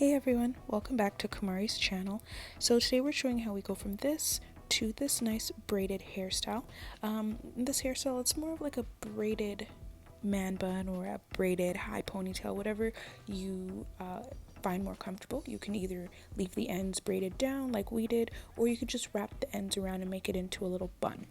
Hey everyone, welcome back to Kamari's channel. So today we're showing how we go from this to this nice braided hairstyle. This hairstyle, it's more of like a braided man bun or a braided high ponytail, whatever you find more comfortable. You can either leave the ends braided down like we did, or you could just wrap the ends around and make it into a little bun.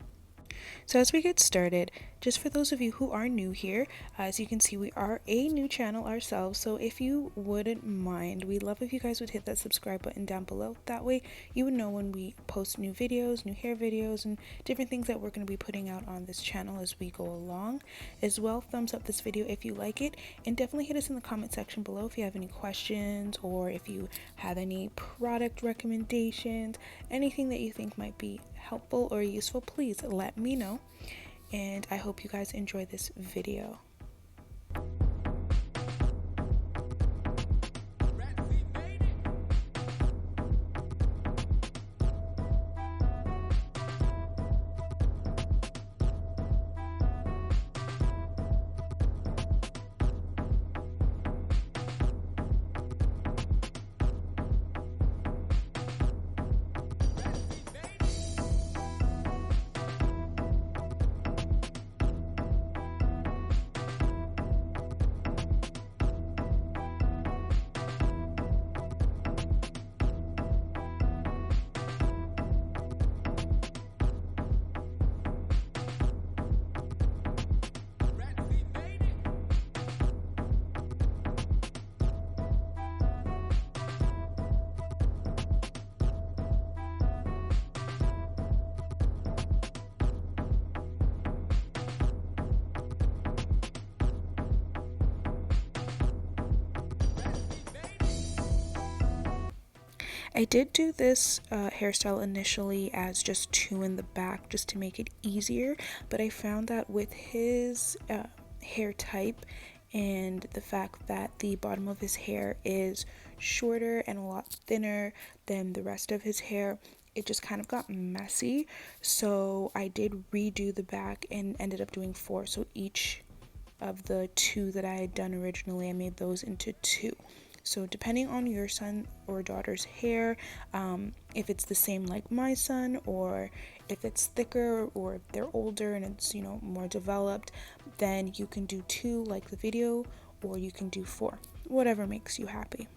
So as we get started, just for those of you who are new here, as you can see, we are a new channel ourselves, so if you wouldn't mind, we'd love if you guys would hit that subscribe button down below. That way you would know when we post new videos, new hair videos, and different things that we're going to be putting out on this channel as we go along. As well, thumbs up this video if you like it, and definitely hit us in the comment section below if you have any questions or if you have any product recommendations, anything that you think might be helpful or useful. Please let me know, and I hope you guys enjoy this video. I did do this hairstyle initially as just two in the back just to make it easier, but I found that with his hair type and the fact that the bottom of his hair is shorter and a lot thinner than the rest of his hair, it just kind of got messy. So I did redo the back and ended up doing four. So each of the two that I had done originally, I made those into two. So depending on your son or daughter's hair, if it's the same like my son, or if it's thicker, or if they're older and it's, you know, more developed, then you can do two like the video, or you can do four, whatever makes you happy.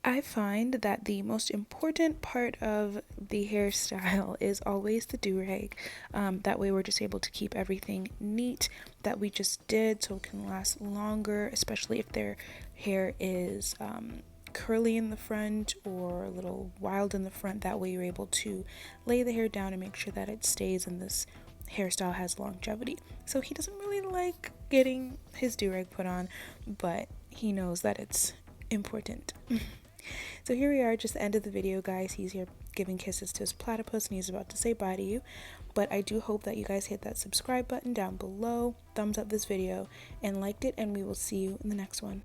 I find that the most important part of the hairstyle is always the do-rag. That way we're just able to keep everything neat that we just did so it can last longer, especially if their hair is curly in the front or a little wild in the front. That way you're able to lay the hair down and make sure that it stays and this hairstyle has longevity. So he doesn't really like getting his do-rag put on, but he knows that it's important. So here we are, just the end of the video, guys. He's here giving kisses to his platypus and he's about to say bye to you. But I do hope that you guys hit that subscribe button down below, thumbs up this video, and liked it, and we will see you in the next one.